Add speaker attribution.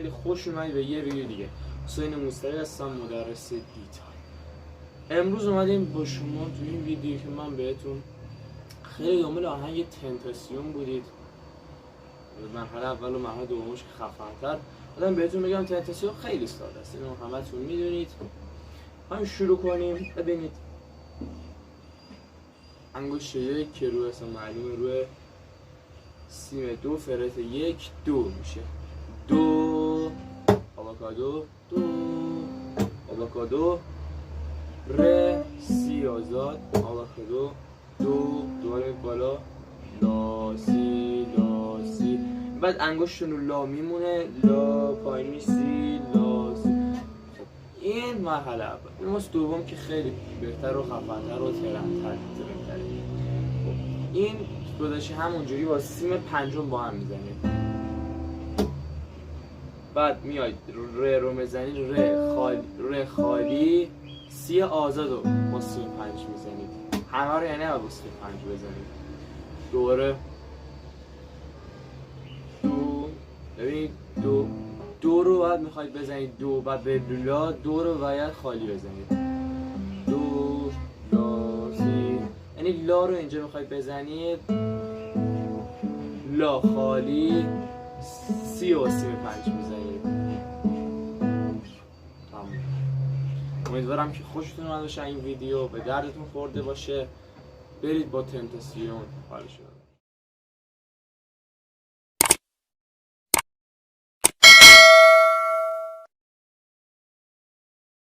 Speaker 1: خیلی خوش اومدید به یه ویدیو دیگه. حسین موسوی هستم، مدرس دیتال. امروز اومدیم با شما تو این ویدیو که من بهتون خیلی دنبال آهنگ تنتاسیون بودید. مرحله اول و مرحله دومش که خفن‌تر آدم بهتون بگم تنتاسیون خیلی ساده است، اینو همتون میدونید. همین شروع کنیم. ببینید انگشت یک که روی اصلا معلومه روی سیم دو فرت یک دو میشه. دو آواکادو، دو آواکادو، ر سی آزاد، آواکادو، دو دوباره بالا، لا سی لا سی. بعد انگشتون رو لا میمونه، لا پایینی سی لا سی. خب این مرحله اول. این دوم که خیلی بهتر و خفن‌تر و ترندتر این گذاشته همونجوری با سیم پنجم با هم میزنید. بعد میاید ر رو میزنید، ر خالی، سی آزاد رو با سیم پنج میزنید. همه رو یعنی با سیم پنج بزنید. دوباره دو، ببینید دو رو بعد میخواید بزنید دو، بعد به لا دو رو باید خالی بزنید. دو لا سی، یعنی لا رو اینجا میخواید بزنید، لا خالی، سی و سیم پنج میزنید. تمام. امیدوارم که خوشتون اومده باشه این ویدیو، به دردتون خورده باشه. برید با تنتاسیون حالش